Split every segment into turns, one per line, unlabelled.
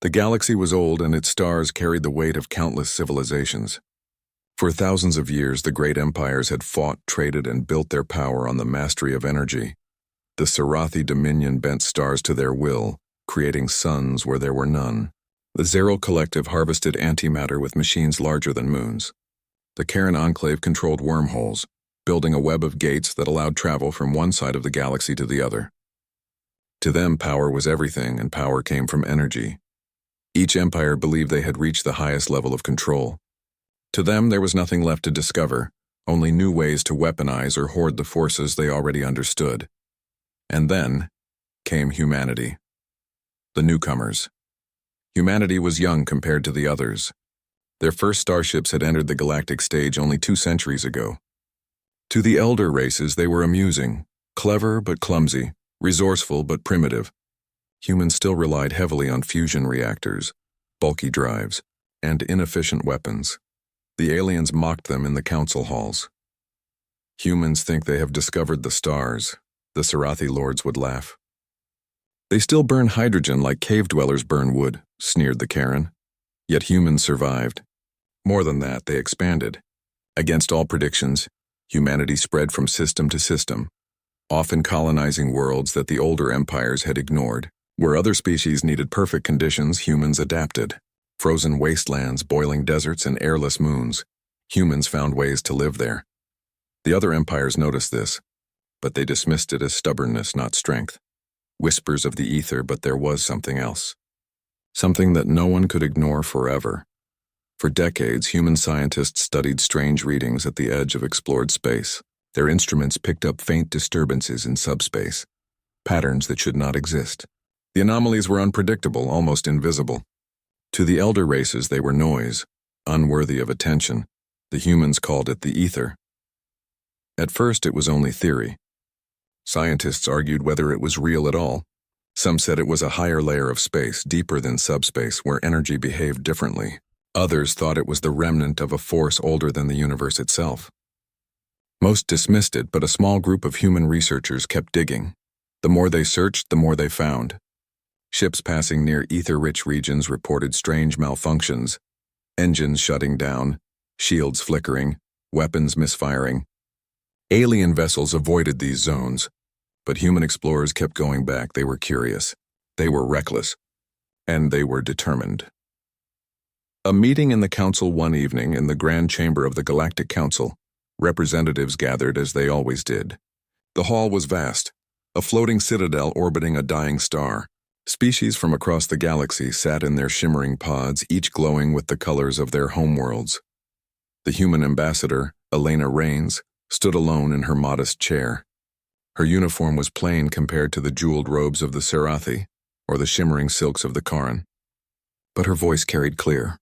The galaxy was old and its stars carried the weight of countless civilizations. For thousands of years, the great empires had fought, traded, and built their power on the mastery of energy. The Scifi dominion bent stars to their will, creating suns where there were none. The Zero Collective harvested antimatter with machines larger than moons. The Karen Enclave controlled wormholes, building a web of gates that allowed travel from one side of the galaxy to the other. To them, power was everything, and power came from energy. Each empire believed they had reached the highest level of control. To them, there was nothing left to discover, only new ways to weaponize or hoard the forces they already understood. And then came humanity. The newcomers. Humanity was young compared to the others. Their first starships had entered the galactic stage only 2 centuries ago. To the elder races, they were amusing, clever but clumsy, resourceful but primitive. Humans still relied heavily on fusion reactors, bulky drives, and inefficient weapons. The aliens mocked them in the council halls. Humans think they have discovered the stars, the Scifi lords would laugh. They still burn hydrogen like cave dwellers burn wood, sneered the Karen. Yet humans survived. More than that, they expanded. Against all predictions, humanity spread from system to system, often colonizing worlds that the older empires had ignored. Where other species needed perfect conditions, humans adapted. Frozen wastelands, boiling deserts, and airless moons. Humans found ways to live there. The other empires noticed this, but they dismissed it as stubbornness, not strength. Whispers of the ether, but there was something else. Something that no one could ignore forever. For decades, human scientists studied strange readings at the edge of explored space. Their instruments picked up faint disturbances in subspace, patterns that should not exist. The anomalies were unpredictable, almost invisible. To the elder races, they were noise, unworthy of attention. The humans called it the ether. At first, it was only theory. Scientists argued whether it was real at all. Some said it was a higher layer of space, deeper than subspace, where energy behaved differently. Others thought it was the remnant of a force older than the universe itself. Most dismissed it, but a small group of human researchers kept digging. The more they searched, the more they found. Ships passing near ether-rich regions reported strange malfunctions, engines shutting down, shields flickering, weapons misfiring. Alien vessels avoided these zones, but human explorers kept going back. They were curious, they were reckless, and they were determined. A meeting in the council one evening in the Grand Chamber of the Galactic Council. Representatives gathered as they always did. The hall was vast, a floating citadel orbiting a dying star. Species from across the galaxy sat in their shimmering pods, each glowing with the colors of their homeworlds. The human ambassador, Elena Rains, stood alone in her modest chair. Her uniform was plain compared to the jeweled robes of the Scifi or the shimmering silks of the Karen. But her voice carried clear.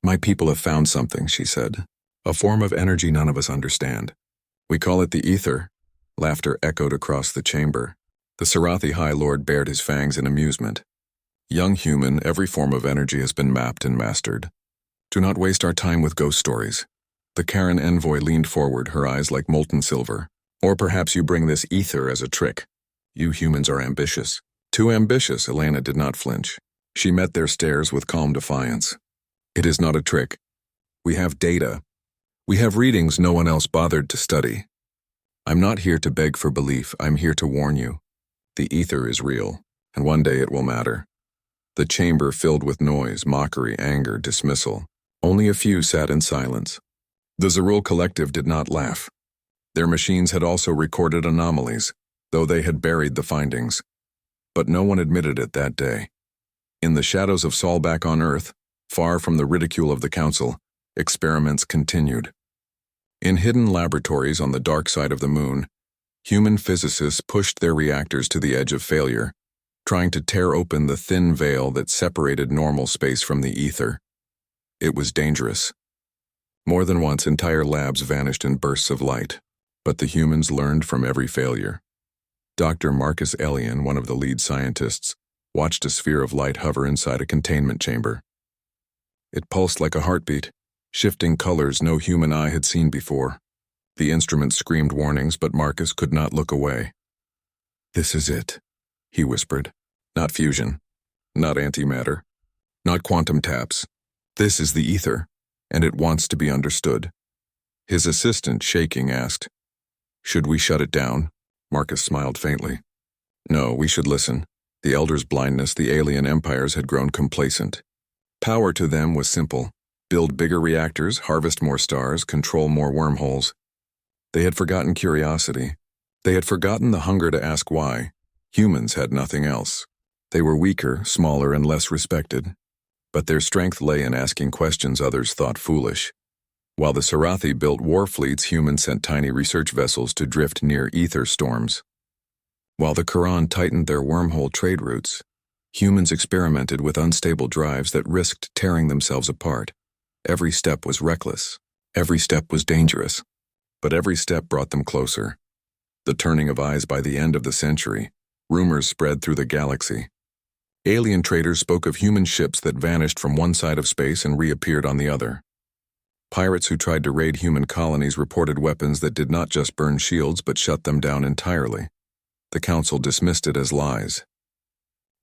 "My people have found something," she said. "A form of energy none of us understand. We call it the ether." Laughter echoed across the chamber. The Scifi High Lord bared his fangs in amusement. "Young human, every form of energy has been mapped and mastered. Do not waste our time with ghost stories." The Karen envoy leaned forward, her eyes like molten silver. "Or perhaps you bring this ether as a trick. You humans are ambitious." "Too ambitious," Elena did not flinch. She met their stares with calm defiance. "It is not a trick. We have data. We have readings no one else bothered to study. I'm not here to beg for belief, I'm here to warn you. The ether is real, and one day it will matter." The chamber filled with noise, mockery, anger, dismissal. Only a few sat in silence. The Zero Collective did not laugh. Their machines had also recorded anomalies, though they had buried the findings. But no one admitted it that day. In the shadows of Solback on Earth, far from the ridicule of the Council, experiments continued. In hidden laboratories on the dark side of the moon, human physicists pushed their reactors to the edge of failure, trying to tear open the thin veil that separated normal space from the ether. It was dangerous. More than once, entire labs vanished in bursts of light, but the humans learned from every failure. Dr. Marcus Elian, one of the lead scientists, watched a sphere of light hover inside a containment chamber. It pulsed like a heartbeat, shifting colors no human eye had seen before. The instrument screamed warnings, but Marcus could not look away. "This is it," he whispered. "Not fusion, not antimatter, not quantum taps. This is the ether, and it wants to be understood. His assistant, shaking, asked, "Should we shut it down?" Marcus smiled faintly. "No, we should listen." The Elder's blindness, the alien empires had grown complacent. Power to them was simple. Build bigger reactors, harvest more stars, control more wormholes. They had forgotten curiosity. They had forgotten the hunger to ask why. Humans had nothing else. They were weaker, smaller, and less respected. But their strength lay in asking questions others thought foolish. While the Scifi built war fleets, humans sent tiny research vessels to drift near ether storms. While the Quran tightened their wormhole trade routes, humans experimented with unstable drives that risked tearing themselves apart. Every step was reckless. Every step was dangerous. But every step brought them closer. The turning of eyes by the end of the century, rumors spread through the galaxy. Alien traders spoke of human ships that vanished from one side of space and reappeared on the other. Pirates who tried to raid human colonies reported weapons that did not just burn shields but shut them down entirely. The Council dismissed it as lies.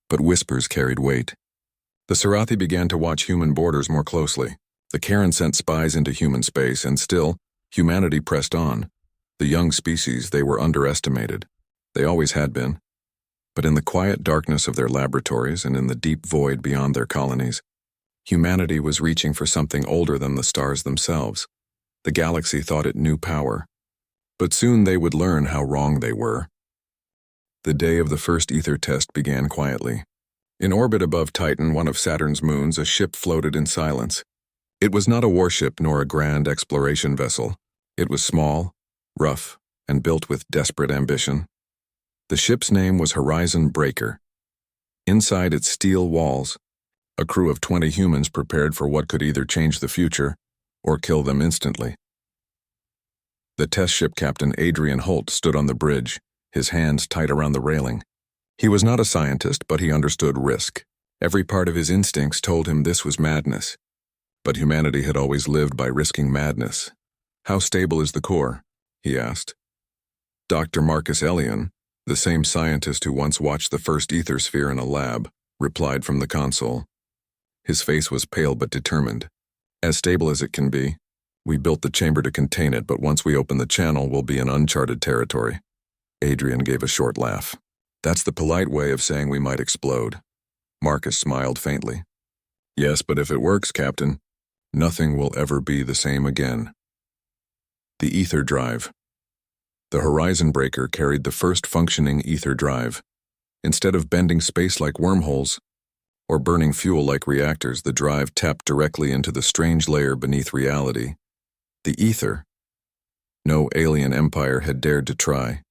But whispers carried weight. The Scifi began to watch human borders more closely. The Karen sent spies into human space, and still, humanity pressed on. The young species, they were underestimated. They always had been. But in the quiet darkness of their laboratories and in the deep void beyond their colonies, humanity was reaching for something older than the stars themselves. The galaxy thought it knew power. But soon they would learn how wrong they were. The day of the first ether test began quietly. In orbit above Titan, one of Saturn's moons, a ship floated in silence. It was not a warship nor a grand exploration vessel. It was small, rough, and built with desperate ambition. The ship's name was Horizon Breaker. Inside its steel walls, a crew of 20 humans prepared for what could either change the future or kill them instantly. The test ship captain, Adrian Holt, stood on the bridge, his hands tight around the railing. He was not a scientist, but he understood risk. Every part of his instincts told him this was madness. But humanity had always lived by risking madness. "How stable is the core?" he asked. Dr. Marcus Elion, the same scientist who once watched the first ether sphere in a lab, replied from the console. His face was pale but determined. "As stable as it can be. We built the chamber to contain it, but once we open the channel, we'll be in uncharted territory." Adrian gave a short laugh. "That's the polite way of saying we might explode." Marcus smiled faintly. "Yes, but if it works, Captain, nothing will ever be the same again." The ether drive. The Horizon Breaker carried the first functioning ether drive. Instead of bending space like wormholes or burning fuel like reactors, the drive tapped directly into the strange layer beneath reality, the ether. No alien empire had dared to try.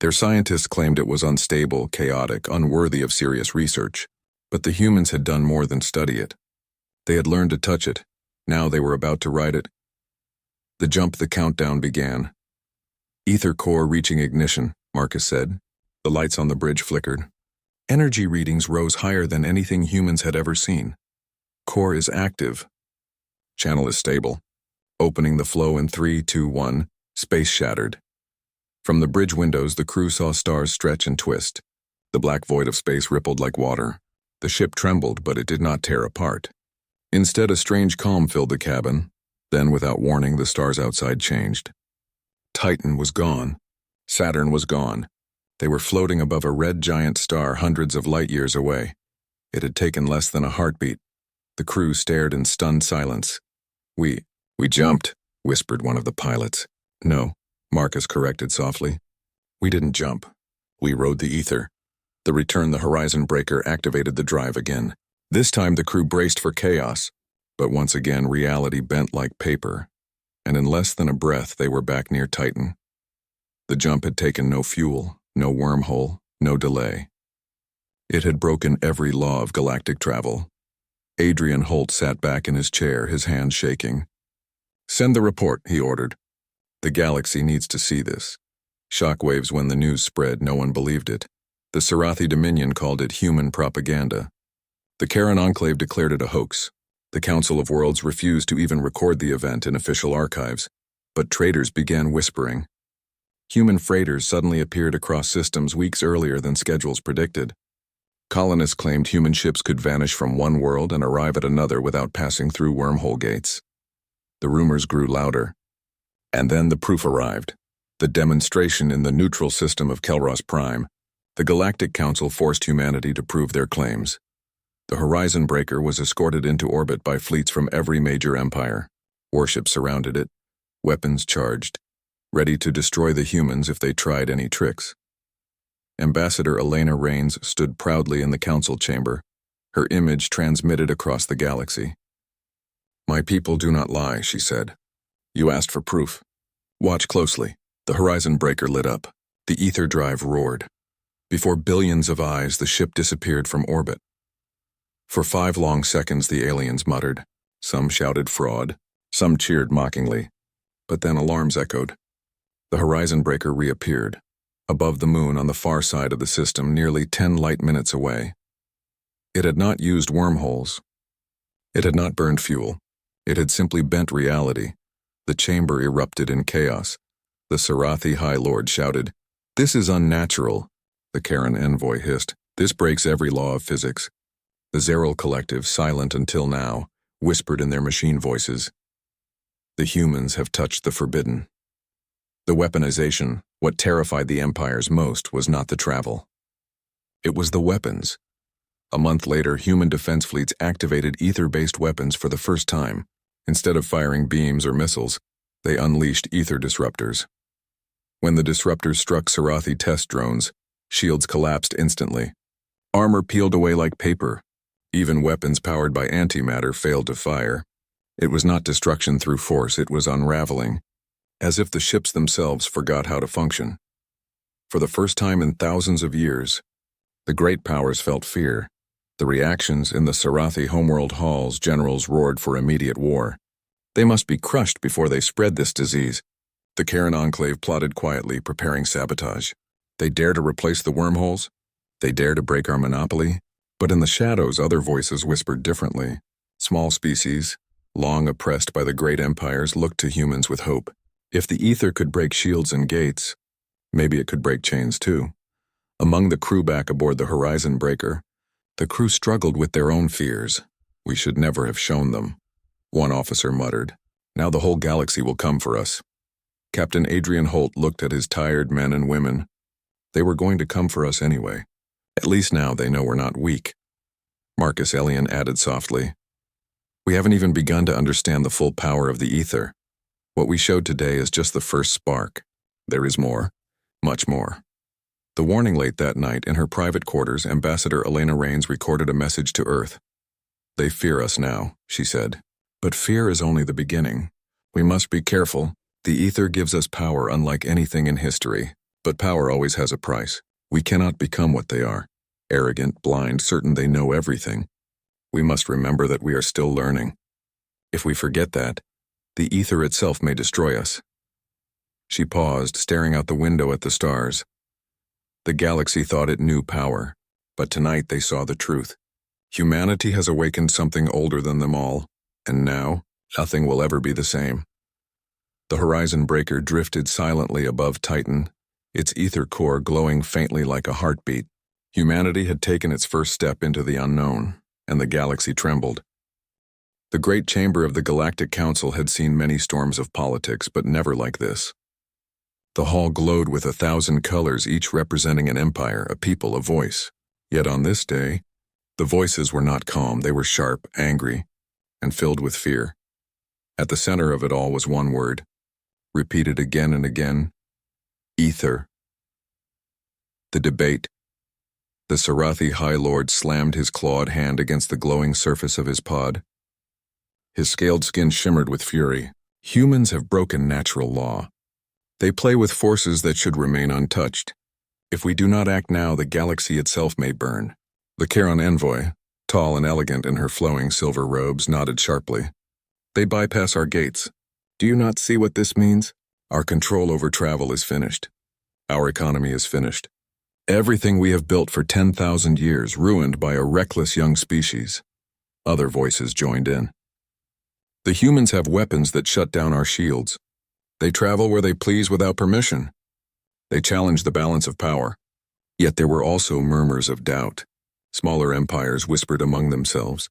Their scientists claimed it was unstable, chaotic, unworthy of serious research, but the humans had done more than study it. They had learned to touch it. Now they were about to ride it. The countdown began. "Ether core reaching ignition," Marcus said. The lights on the bridge flickered. Energy readings rose higher than anything humans had ever seen. "Core is active. Channel is stable. Opening the flow in 3, 2, 1, space shattered." From the bridge windows, the crew saw stars stretch and twist. The black void of space rippled like water. The ship trembled, but it did not tear apart. Instead, a strange calm filled the cabin. Then, without warning, the stars outside changed. Titan was gone. Saturn was gone. They were floating above a red giant star hundreds of light years away. It had taken less than a heartbeat. The crew stared in stunned silence. We jumped," whispered one of the pilots. "No," Marcus corrected softly. "We didn't jump. We rode the ether." The Horizon Breaker activated the drive again. This time the crew braced for chaos, but once again reality bent like paper, and in less than a breath they were back near Titan. The jump had taken no fuel, no wormhole, no delay. It had broken every law of galactic travel. Adrian Holt sat back in his chair, his hands shaking. "Send the report," he ordered. "The galaxy needs to see this." Shockwaves when the news spread, no one believed it. The Scifi Dominion called it human propaganda. The Karen Enclave declared it a hoax. The Council of Worlds refused to even record the event in official archives, but traitors began whispering. Human freighters suddenly appeared across systems weeks earlier than schedules predicted. Colonists claimed human ships could vanish from one world and arrive at another without passing through wormhole gates. The rumors grew louder. And then the proof arrived. The demonstration in the neutral system of Kelros Prime. The Galactic Council forced humanity to prove their claims. The Horizon Breaker was escorted into orbit by fleets from every major empire. Warships surrounded it, weapons charged, ready to destroy the humans if they tried any tricks. Ambassador Elena Raines stood proudly in the council chamber, her image transmitted across the galaxy. "My people do not lie," she said. "You asked for proof. Watch closely." The Horizon Breaker lit up. The ether drive roared. Before billions of eyes, the ship disappeared from orbit. For 5 long seconds, the aliens muttered. Some shouted fraud, some cheered mockingly. But then alarms echoed. The Horizon Breaker reappeared, above the moon on the far side of the system, nearly 10 light minutes away. It had not used wormholes. It had not burned fuel. It had simply bent reality. The chamber erupted in chaos. The Sarathi High Lord shouted, "This is unnatural." The Karen envoy hissed, "This breaks every law of physics." The Zeral Collective, silent until now, whispered in their machine voices, "The humans have touched the forbidden." The weaponization, what terrified the empires most, was not the travel. It was the weapons. A month later, human defense fleets activated ether-based weapons for the first time. Instead of firing beams or missiles, they unleashed ether disruptors. When the disruptors struck Sarathi test drones, shields collapsed instantly. Armor peeled away like paper. Even weapons powered by antimatter failed to fire. It was not destruction through force, it was unraveling, as if the ships themselves forgot how to function. For the first time in thousands of years, the great powers felt fear. The reactions in the Sarathi homeworld halls, generals roared for immediate war. They must be crushed before they spread this disease. The Karen Enclave plotted quietly, preparing sabotage. They dare to replace the wormholes. They dare to break our monopoly. But in the shadows, other voices whispered differently. Small species, long oppressed by the great empires, looked to humans with hope. If the ether could break shields and gates, maybe it could break chains too. Among the crew back aboard the Horizon Breaker, the crew struggled with their own fears. "We should never have shown them," one officer muttered. "Now the whole galaxy will come for us." Captain Adrian Holt looked at his tired men and women. "They were going to come for us anyway. At least now they know we're not weak." Marcus Elian added softly, "We haven't even begun to understand the full power of the ether. What we showed today is just the first spark. There is more, much more." The warning late that night, in her private quarters, Ambassador Elena Raines recorded a message to Earth. "They fear us now," she said. "But fear is only the beginning. We must be careful. The ether gives us power unlike anything in history, but power always has a price. We cannot become what they are, arrogant, blind, certain they know everything. We must remember that we are still learning. If we forget that, the ether itself may destroy us." She paused, staring out the window at the stars. The galaxy thought it knew power, but tonight they saw the truth. Humanity has awakened something older than them all, and now, nothing will ever be the same. The Horizon Breaker drifted silently above Titan, its ether core glowing faintly like a heartbeat. Humanity had taken its first step into the unknown, and the galaxy trembled. The great chamber of the Galactic Council had seen many storms of politics, but never like this. The hall glowed with 1,000 colors, each representing an empire, a people, a voice. Yet on this day, the voices were not calm. They were sharp, angry, and filled with fear. At the center of it all was one word, repeated again and again: ether. The debate. The Sarathi High Lord slammed his clawed hand against the glowing surface of his pod. His scaled skin shimmered with fury. Humans have broken natural law. They play with forces that should remain untouched. If we do not act now, the galaxy itself may burn. The Karen envoy, tall and elegant in her flowing silver robes, nodded sharply. "They bypass our gates. Do you not see what this means? Our control over travel is finished. Our economy is finished. Everything we have built for 10,000 years, ruined by a reckless young species." Other voices joined in. "The humans have weapons that shut down our shields. They travel where they please without permission. They challenge the balance of power." Yet there were also murmurs of doubt. Smaller empires whispered among themselves.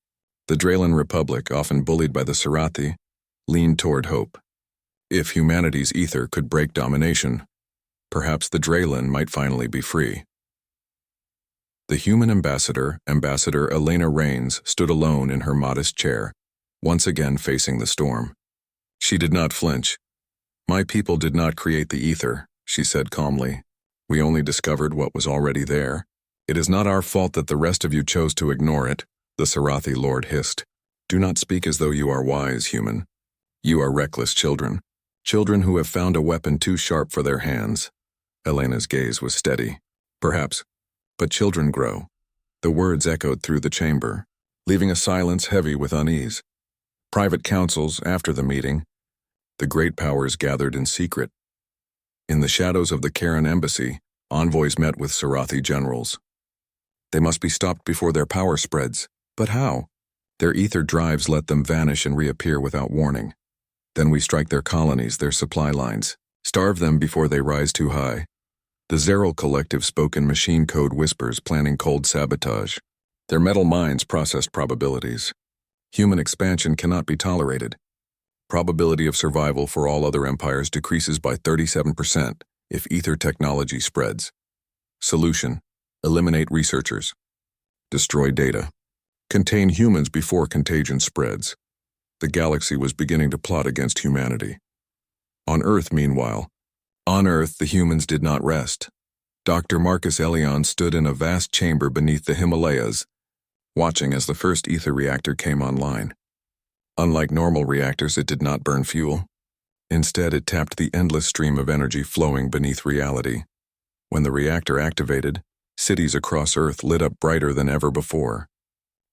The Draylan Republic, often bullied by the Sirathi, leaned toward hope. If humanity's ether could break domination, perhaps the Draylan might finally be free. The human ambassador, Ambassador Elena Rains, stood alone in her modest chair, once again facing the storm. She did not flinch. "My people did not create the ether," she said calmly. "We only discovered what was already there. It is not our fault that the rest of you chose to ignore it," the Sarathi lord hissed. "Do not speak as though you are wise, human. You are reckless children. Children who have found a weapon too sharp for their hands." Elena's gaze was steady. "Perhaps, but children grow." The words echoed through the chamber, leaving a silence heavy with unease. Private councils after the meeting. The great powers gathered in secret. In the shadows of the Karen embassy, envoys met with Sarathi generals. They must be stopped before their power spreads. But how? Their ether drives let them vanish and reappear without warning. Then we strike their colonies, their supply lines, starve them before they rise too high. The Zeral collective spoke in machine code whispers, planning cold sabotage. Their metal minds processed probabilities. Human expansion cannot be tolerated. Probability of survival for all other empires decreases by 37% if ether technology spreads. Solution: eliminate researchers. Destroy data. Contain humans before contagion spreads. The galaxy was beginning to plot against humanity. On Earth, meanwhile, the humans did not rest. Dr. Marcus Elion stood in a vast chamber beneath the Himalayas, watching as the first ether reactor came online. Unlike normal reactors, it did not burn fuel. Instead, it tapped the endless stream of energy flowing beneath reality. When the reactor activated, cities across Earth lit up brighter than ever before.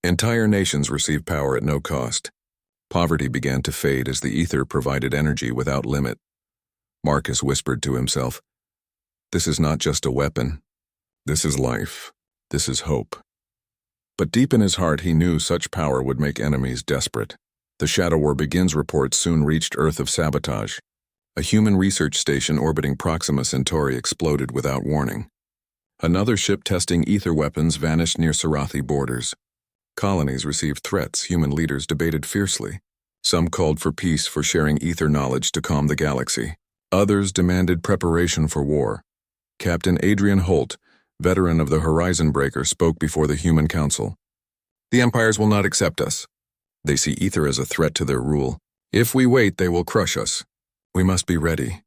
Entire nations received power at no cost. Poverty began to fade as the ether provided energy without limit. Marcus whispered to himself, "This is not just a weapon. This is life. This is hope." But deep in his heart, he knew such power would make enemies desperate. The Shadow War Begins reports soon reached Earth of sabotage. A human research station orbiting Proxima Centauri exploded without warning. Another ship testing ether weapons vanished near Sarathi borders. Colonies received threats human leaders debated fiercely. Some called for peace for sharing ether knowledge to calm the galaxy. Others demanded preparation for war. Captain Adrian Holt, veteran of the Horizon Breaker, spoke before the Human Council. "The empires will not accept us. They see ether as a threat to their rule. If we wait, they will crush us. We must be ready."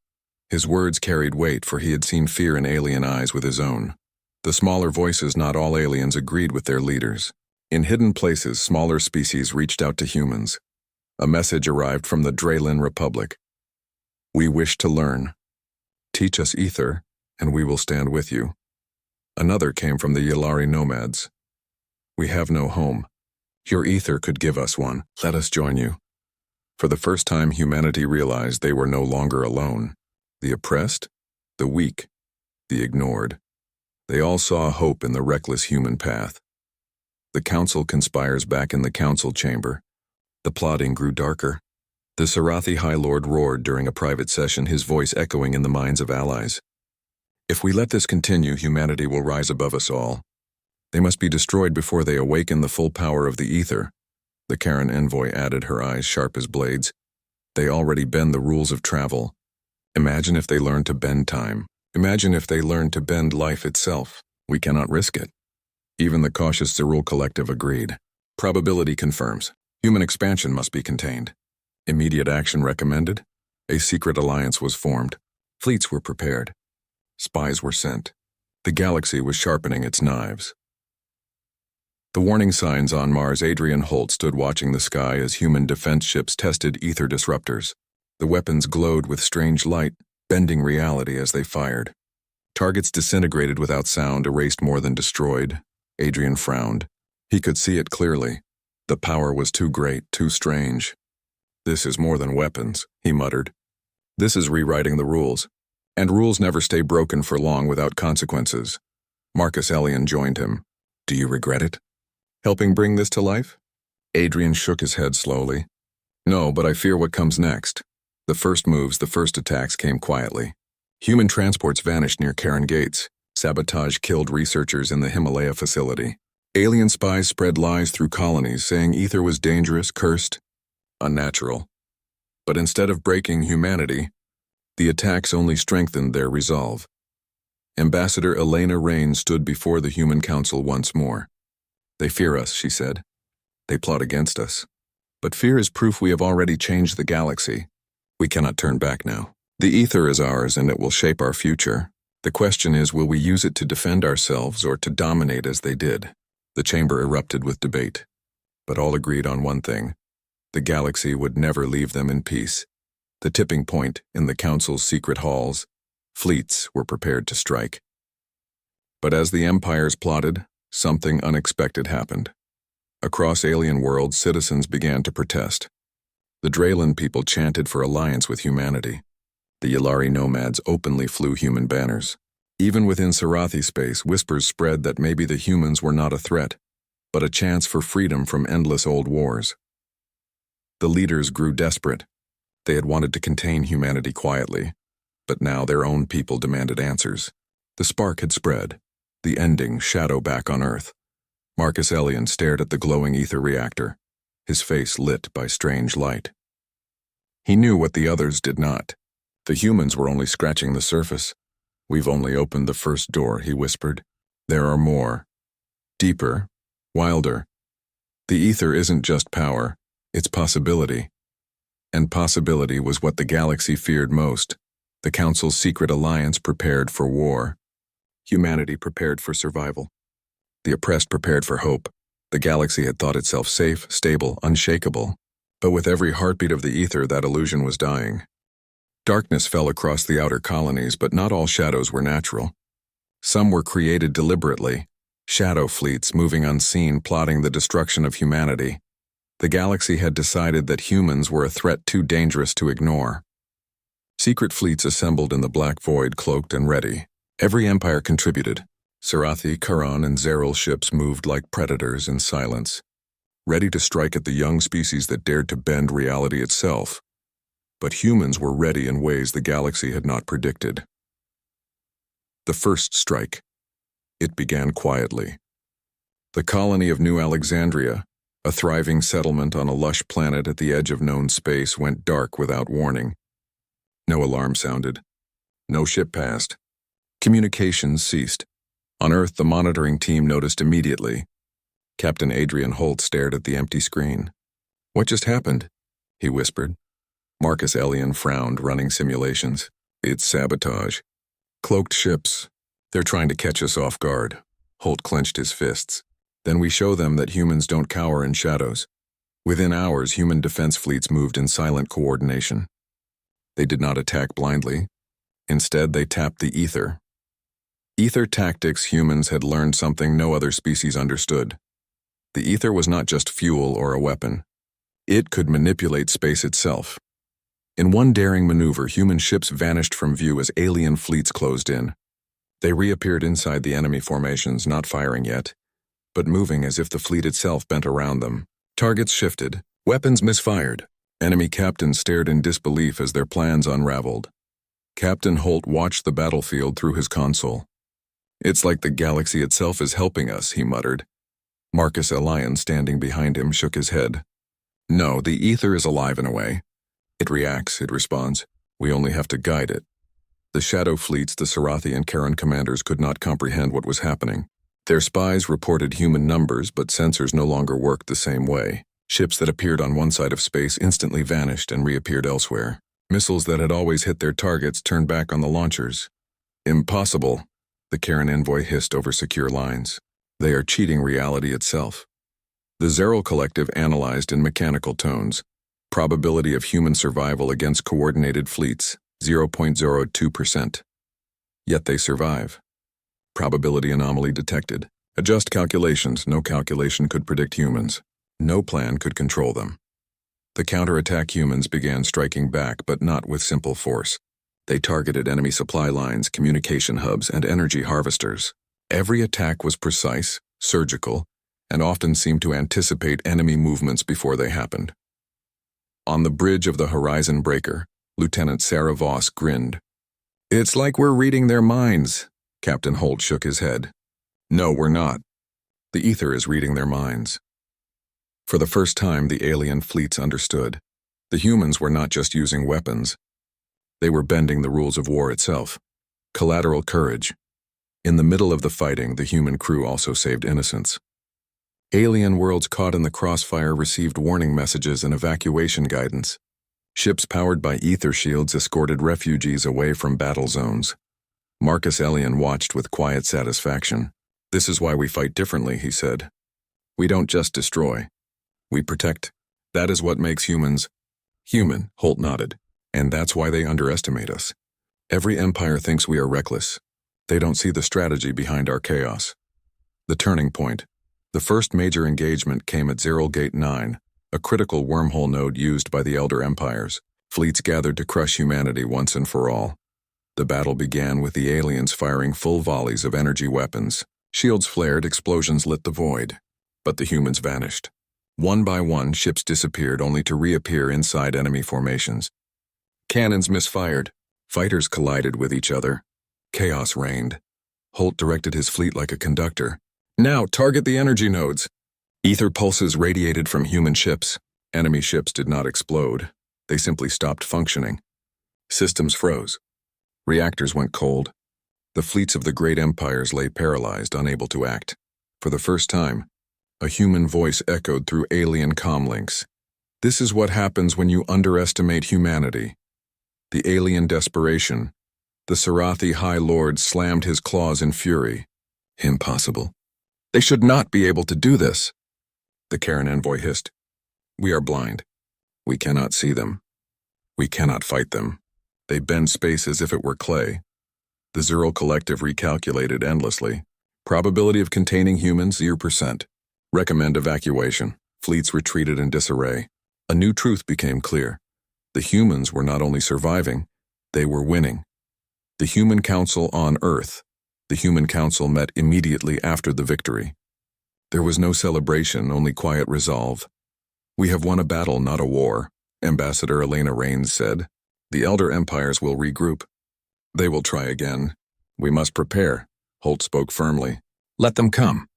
His words carried weight, for he had seen fear in alien eyes with his own. The smaller voices, not all aliens, agreed with their leaders. In hidden places, smaller species reached out to humans. A message arrived from the Draylan Republic. "We wish to learn. Teach us ether, and we will stand with you." Another came from the Yalari nomads. "We have no home. Your ether could give us one. Let us join you." For the first time, humanity realized they were no longer alone. The oppressed, the weak, the ignored. They all saw hope in the reckless human path. The council conspires back in the council chamber. The plotting grew darker. The Sarathi High Lord roared during a private session, his voice echoing in the minds of allies. "If we let this continue, humanity will rise above us all. They must be destroyed before they awaken the full power of the ether." The Karen envoy added, her eyes sharp as blades. "They already bend the rules of travel. Imagine if they learn to bend time. Imagine if they learn to bend life itself. We cannot risk it." Even the cautious Zerul collective agreed. Probability confirms. Human expansion must be contained. Immediate action recommended. A secret alliance was formed. Fleets were prepared. Spies were sent. The galaxy was sharpening its knives. The warning signs on Mars. Adrian Holt stood watching the sky as human defense ships tested ether disruptors. The weapons glowed with strange light, bending reality as they fired. Targets disintegrated without sound, erased more than destroyed. Adrian frowned. He could see it clearly. The power was too great, too strange. "This is more than weapons," he muttered. "This is rewriting the rules. And rules never stay broken for long without consequences." Marcus Elion joined him. "Do you regret it? Helping bring this to life?" Adrian shook his head slowly. "No, but I fear what comes next." The first moves, the first attacks came quietly. Human transports vanished near Karen Gates. Sabotage killed researchers in the Himalaya facility. Alien spies spread lies through colonies saying ether was dangerous, cursed, unnatural. But instead of breaking humanity, the attacks only strengthened their resolve. Ambassador Elena Rain stood before the Human Council once more. "They fear us," she said. "They plot against us. But fear is proof we have already changed the galaxy. We cannot turn back now. The ether is ours and it will shape our future. The question is, will we use it to defend ourselves or to dominate as they did?" The chamber erupted with debate, but all agreed on one thing. The galaxy would never leave them in peace. The tipping point in the Council's secret halls, fleets were prepared to strike. But as the empires plotted, something unexpected happened. Across alien worlds, citizens began to protest. The Draylan people chanted for alliance with humanity. The Yalari nomads openly flew human banners. Even within Sarathi space, whispers spread that maybe the humans were not a threat, but a chance for freedom from endless old wars. The leaders grew desperate. They had wanted to contain humanity quietly, but now their own people demanded answers. The spark had spread, the ending shadow back on Earth. Marcus Elian stared at the glowing ether reactor, his face lit by strange light. He knew what the others did not. The humans were only scratching the surface. "We've only opened the first door," he whispered. "There are more. Deeper, wilder. The ether isn't just power, it's possibility." And possibility was what the galaxy feared most. The Council's secret alliance prepared for war. Humanity prepared for survival. The oppressed prepared for hope. The galaxy had thought itself safe, stable, unshakable. But with every heartbeat of the ether, that illusion was dying. Darkness fell across the outer colonies, but not all shadows were natural. Some were created deliberately, shadow fleets moving unseen, plotting the destruction of humanity. The galaxy had decided that humans were a threat too dangerous to ignore. Secret fleets assembled in the black void, cloaked and ready. Every empire contributed. Sarathi, Karan, and Zeril ships moved like predators in silence, ready to strike at the young species that dared to bend reality itself. But humans were ready in ways the galaxy had not predicted. The first strike. It began quietly. The colony of New Alexandria, a thriving settlement on a lush planet at the edge of known space, went dark without warning. No alarm sounded. No ship passed. Communications ceased. On Earth, the monitoring team noticed immediately. Captain Adrian Holt stared at the empty screen. "What just happened?" he whispered. Marcus Elian frowned, running simulations. "It's sabotage. Cloaked ships. They're trying to catch us off guard." Holt clenched his fists. "Then we show them that humans don't cower in shadows." Within hours, human defense fleets moved in silent coordination. They did not attack blindly. Instead, they tapped the ether. Ether tactics. Humans had learned something no other species understood. The ether was not just fuel or a weapon. It could manipulate space itself. In one daring maneuver, human ships vanished from view as alien fleets closed in. They reappeared inside the enemy formations, not firing yet, but moving as if the fleet itself bent around them. Targets shifted, weapons misfired. Enemy captains stared in disbelief as their plans unraveled. Captain Holt watched the battlefield through his console. "It's like the galaxy itself is helping us," he muttered. Marcus Elian, standing behind him, shook his head. "No, the ether is alive in a way. It reacts, it responds. We only have to guide it." The shadow fleets, the Sarathi and Karan commanders, could not comprehend what was happening. Their spies reported human numbers, but sensors no longer worked the same way. Ships that appeared on one side of space instantly vanished and reappeared elsewhere. Missiles that had always hit their targets turned back on the launchers. "Impossible," the Karan envoy hissed over secure lines. "They are cheating reality itself." The Zeril collective analyzed in mechanical tones. Probability of human survival against coordinated fleets, 0.02%. Yet they survive. Probability anomaly detected. Adjust calculations. No calculation could predict humans. No plan could control them. The counterattack humans began striking back, but not with simple force. They targeted enemy supply lines, communication hubs, and energy harvesters. Every attack was precise, surgical, and often seemed to anticipate enemy movements before they happened. On the bridge of the Horizon Breaker, Lieutenant Sarah Voss grinned. "It's like we're reading their minds." Captain Holt shook his head. "No, we're not. The ether is reading their minds. For the first time, the alien fleets understood. The humans were not just using weapons. They were bending the rules of war itself. Collateral courage. In the middle of the fighting, the human crew also saved innocents. Alien worlds caught in the crossfire received warning messages and evacuation guidance. Ships powered by ether shields escorted refugees away from battle zones. Marcus Elian watched with quiet satisfaction. "This is why we fight differently," he said. "We don't just destroy. We protect. That is what makes humans human," Holt nodded. "And that's why they underestimate us. Every empire thinks we are reckless. They don't see the strategy behind our chaos." The turning point. The first major engagement came at Zero Gate 9, a critical wormhole node used by the Elder Empires. Fleets gathered to crush humanity once and for all. The battle began with the aliens firing full volleys of energy weapons. Shields flared, explosions lit the void. But the humans vanished. One by one, ships disappeared only to reappear inside enemy formations. Cannons misfired. Fighters collided with each other. Chaos reigned. Holt directed his fleet like a conductor. "Now, target the energy nodes." Ether pulses radiated from human ships. Enemy ships did not explode. They simply stopped functioning. Systems froze. Reactors went cold. The fleets of the great empires lay paralyzed, unable to act. For the first time, a human voice echoed through alien comlinks. "This is what happens when you underestimate humanity." The alien desperation. The Sarathi High Lord slammed his claws in fury. "Impossible. They should not be able to do this." The Karen envoy hissed. "We are blind. We cannot see them. We cannot fight them. They bend space as if it were clay." The Zero Collective recalculated endlessly. Probability of containing humans, 0%. Recommend evacuation. Fleets retreated in disarray. A new truth became clear. The humans were not only surviving, they were winning. The Human Council on Earth. The Human Council met immediately after the victory. There was no celebration, only quiet resolve. "We have won a battle, not a war," Ambassador Elena Rains said. "The Elder Empires will regroup. They will try again. We must prepare," Holt spoke firmly. "Let them come.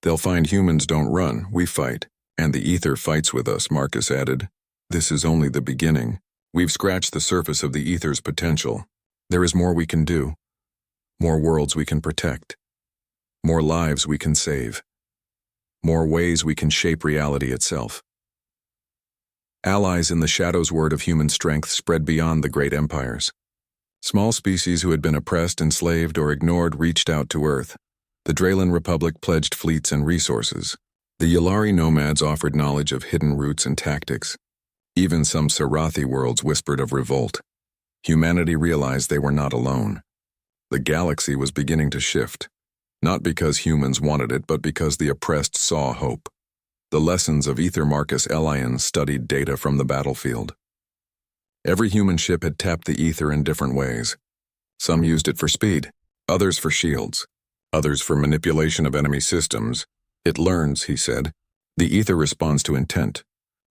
They'll find humans don't run, we fight. And the ether fights with us," Marcus added. "This is only the beginning. We've scratched the surface of the ether's potential. There is more we can do. More worlds we can protect. More lives we can save. More ways we can shape reality itself." Allies in the shadows' word of human strength spread beyond the great empires. Small species who had been oppressed, enslaved, or ignored reached out to Earth. The Draylan Republic pledged fleets and resources. The Yulari nomads offered knowledge of hidden routes and tactics. Even some Sarathi worlds whispered of revolt. Humanity realized they were not alone. The galaxy was beginning to shift, not because humans wanted it, but because the oppressed saw hope. The lessons of Ether Marcus Elian studied data from the battlefield. Every human ship had tapped the ether in different ways. Some used it for speed, others for shields, others for manipulation of enemy systems. "It learns," he said. "The ether responds to intent.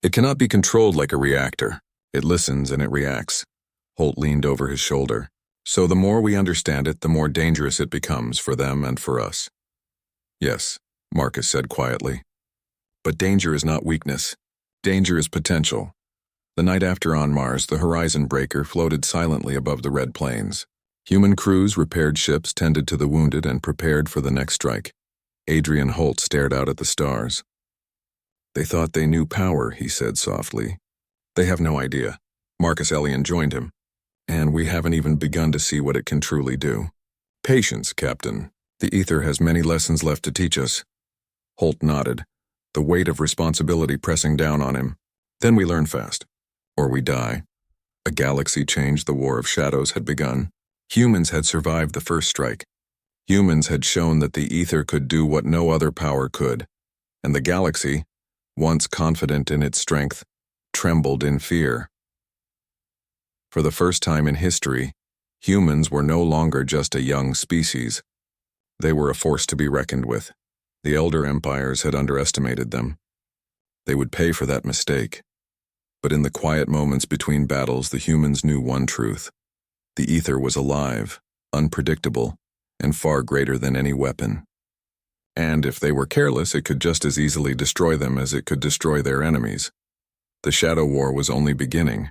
It cannot be controlled like a reactor. It listens and it reacts." Holt leaned over his shoulder. "So the more we understand it, the more dangerous it becomes for them and for us." "Yes," Marcus said quietly. "But danger is not weakness. Danger is potential." The night after on Mars, the Horizon Breaker floated silently above the Red Plains. Human crews repaired ships, tended to the wounded, and prepared for the next strike. Adrian Holt stared out at the stars. "They thought they knew power," he said softly. "They have no idea." Marcus Elian joined him. "And we haven't even begun to see what it can truly do." "Patience, Captain. The ether has many lessons left to teach us." Holt nodded, the weight of responsibility pressing down on him. "Then we learn fast. Or we die." A galaxy changed, the War of Shadows had begun. Humans had survived the first strike. Humans had shown that the ether could do what no other power could. And the galaxy, once confident in its strength, trembled in fear. For the first time in history, humans were no longer just a young species. They were a force to be reckoned with. The Elder Empires had underestimated them. They would pay for that mistake. But in the quiet moments between battles, the humans knew one truth. The ether was alive, unpredictable, and far greater than any weapon. And if they were careless, it could just as easily destroy them as it could destroy their enemies. The Shadow War was only beginning.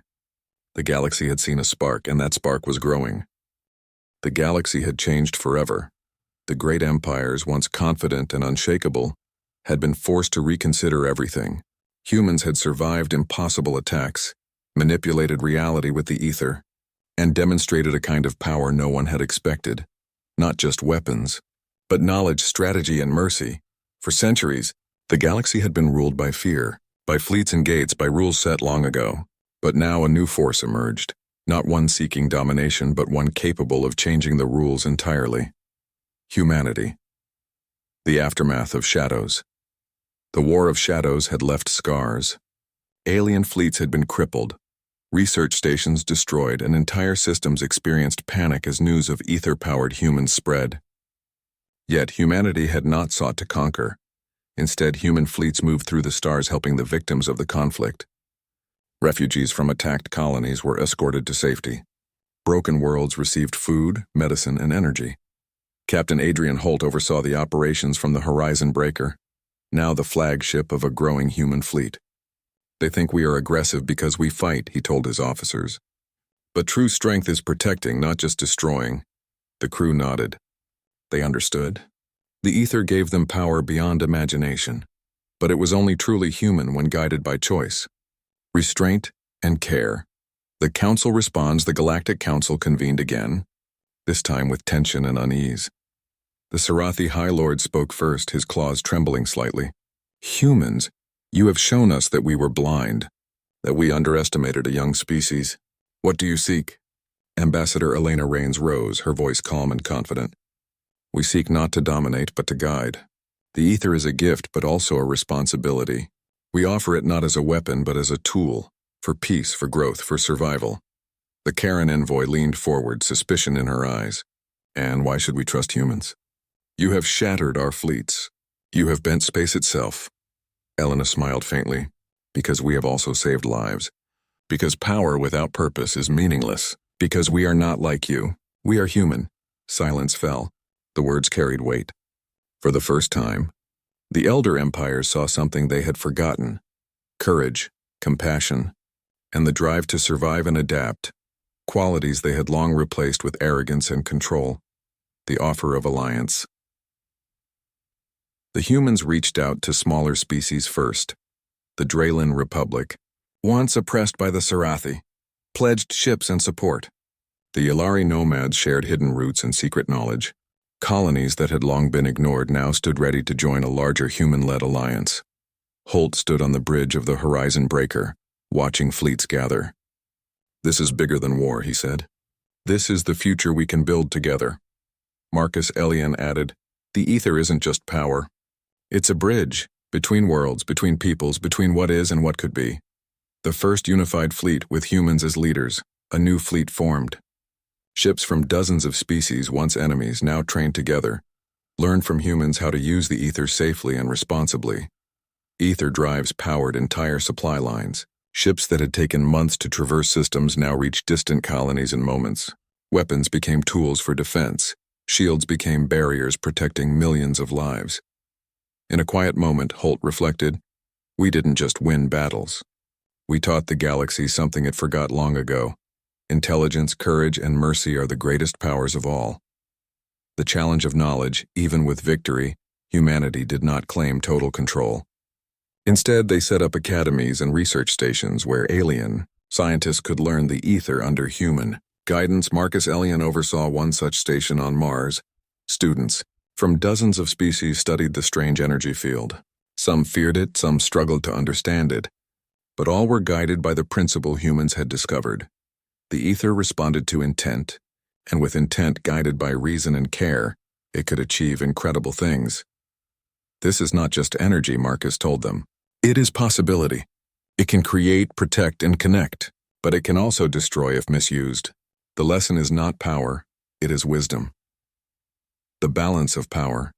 The galaxy had seen a spark, and that spark was growing. The galaxy had changed forever. The great empires, once confident and unshakable, had been forced to reconsider everything. Humans had survived impossible attacks, manipulated reality with the ether, and demonstrated a kind of power no one had expected. Not just weapons, but knowledge, strategy, and mercy. For centuries, the galaxy had been ruled by fear, by fleets and gates, by rules set long ago. But now a new force emerged, not one seeking domination, but one capable of changing the rules entirely. Humanity. The aftermath of shadows. The War of Shadows had left scars. Alien fleets had been crippled, research stations destroyed, and entire systems experienced panic as news of ether-powered humans spread. Yet humanity had not sought to conquer. Instead, human fleets moved through the stars, helping the victims of the conflict. Refugees from attacked colonies were escorted to safety. Broken worlds received food, medicine, and energy. Captain Adrian Holt oversaw the operations from the Horizon Breaker, now the flagship of a growing human fleet. They think we are aggressive because we fight, he told his officers. But true strength is protecting, not just destroying. The crew nodded. They understood. The ether gave them power beyond imagination, but it was only truly human when guided by choice, restraint, and care. The Council responds. The Galactic Council convened again, this time with tension and unease. The Sarathi High Lord spoke first, his claws trembling slightly. Humans, you have shown us that we were blind, that we underestimated a young species. What do you seek? Ambassador Elena Rains rose, her voice calm and confident. We seek not to dominate, but to guide. The ether is a gift, but also a responsibility. We offer it not as a weapon, but as a tool, for peace, for growth, for survival. The Karen envoy leaned forward, suspicion in her eyes. And why should we trust humans? You have shattered our fleets. You have bent space itself. Elena smiled faintly. Because we have also saved lives. Because power without purpose is meaningless. Because we are not like you. We are human. Silence fell. The words carried weight. For the first time, the elder empires saw something they had forgotten: courage, compassion, and the drive to survive and adapt, qualities they had long replaced with arrogance and control. The offer of alliance. The humans reached out to smaller species first. The Draylen Republic, once oppressed by the Sarathi, pledged ships and support. The Yalari nomads shared hidden roots and secret knowledge. Colonies that had long been ignored now stood ready to join a larger human-led alliance. Holt stood on the bridge of the Horizon Breaker, watching fleets gather. This is bigger than war, he said. This is the future we can build together. Marcus Elian added, the ether isn't just power. It's a bridge, between worlds, between peoples, between what is and what could be. The first unified fleet with humans as leaders, a new fleet formed. Ships from dozens of species, once enemies, now trained together, learned from humans how to use the ether safely and responsibly. Ether drives powered entire supply lines. Ships that had taken months to traverse systems now reached distant colonies in moments. Weapons became tools for defense. Shields became barriers protecting millions of lives. In a quiet moment, Holt reflected, we didn't just win battles. We taught the galaxy something it forgot long ago. Intelligence, courage, and mercy are the greatest powers of all. The challenge of knowledge, even with victory, humanity did not claim total control. Instead, they set up academies and research stations where alien scientists could learn the ether under human guidance. Marcus Elian oversaw one such station on Mars. Students from dozens of species studied the strange energy field. Some feared it, some struggled to understand it, but all were guided by the principle humans had discovered. The ether responded to intent, and with intent guided by reason and care, it could achieve incredible things. This is not just energy, Marcus told them. It is possibility. It can create, protect, and connect, but it can also destroy if misused. The lesson is not power, it is wisdom. The balance of power.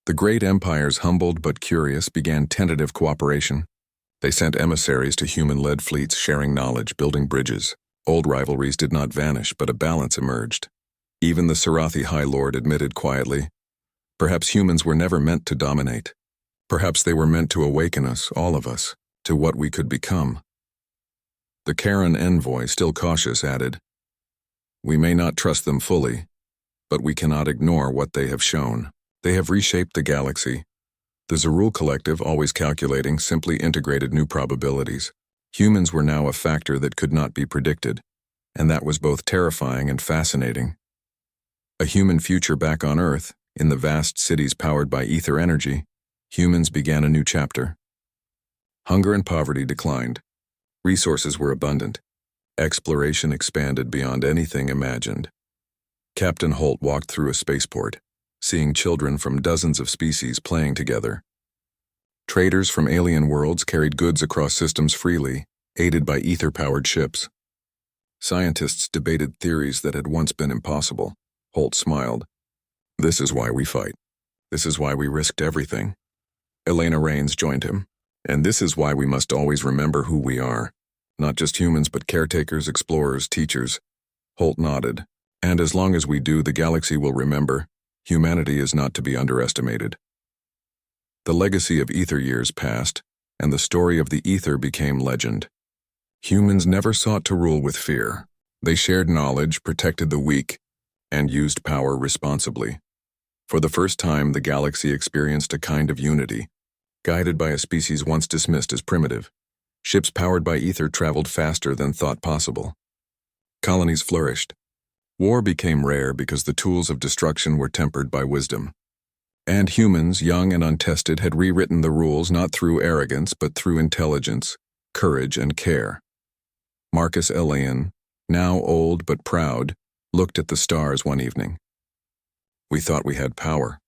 The great empires, humbled but curious, began tentative cooperation. They sent emissaries to human-led fleets, sharing knowledge, building bridges. Old rivalries did not vanish, but a balance emerged. Even the Sarathi High Lord admitted quietly, Perhaps humans were never meant to dominate. Perhaps they were meant to awaken us, all of us, to what we could become. The Karen envoy, still cautious, added, "We may not trust them fully, but we cannot ignore what they have shown. They have reshaped the galaxy. The Zerul Collective, always calculating, simply integrated new probabilities. Humans were now a factor that could not be predicted, and that was both terrifying and fascinating. A human future back on Earth, in the vast cities powered by ether energy, humans began a new chapter. Hunger and poverty declined. Resources were abundant. Exploration expanded beyond anything imagined. Captain Holt walked through a spaceport, seeing children from dozens of species playing together. Traders from alien worlds carried goods across systems freely, aided by ether-powered ships. Scientists debated theories that had once been impossible. Holt smiled. "This is why we fight. This is why we risked everything." Elena Rains joined him. "And this is why we must always remember who we are. Not just humans, but caretakers, explorers, teachers." Holt nodded. "And as long as we do, the galaxy will remember. Humanity is not to be underestimated." The legacy of ether years passed, and the story of the ether became legend. Humans never sought to rule with fear. They shared knowledge, protected the weak, and used power responsibly. For the first time, the galaxy experienced a kind of unity, guided by a species once dismissed as primitive. Ships powered by ether traveled faster than thought possible. Colonies flourished. War became rare because the tools of destruction were tempered by wisdom. And humans, young and untested, had rewritten the rules not through arrogance but through intelligence, courage, and care. Marcus Elian, now old but proud, looked at the stars one evening. "We thought we had power,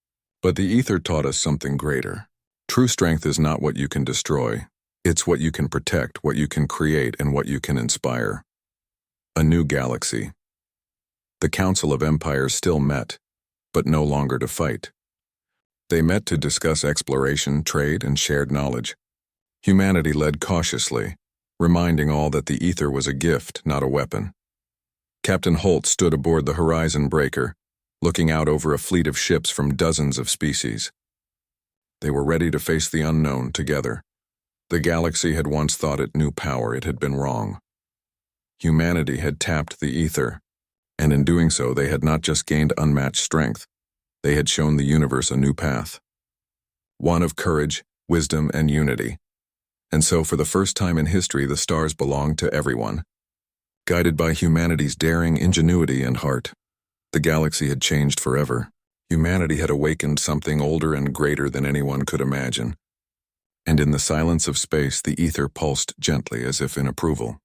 but the ether taught us something greater. True strength is not what you can destroy. It's what you can protect, what you can create, and what you can inspire." A new galaxy. The Council of Empires still met, but no longer to fight. They met to discuss exploration, trade, and shared knowledge. Humanity led cautiously, reminding all that the ether was a gift, not a weapon. Captain Holt stood aboard the Horizon Breaker, looking out over a fleet of ships from dozens of species. They were ready to face the unknown together. The galaxy had once thought it knew power. It had been wrong. Humanity had tapped the ether, and in doing so they had not just gained unmatched strength, they had shown the universe a new path. One of courage, wisdom, and unity. And so for the first time in history, the stars belonged to everyone. Guided by humanity's daring, ingenuity, and heart, the galaxy had changed forever. Humanity had awakened something older and greater than anyone could imagine. And in the silence of space, the ether pulsed gently as if in approval.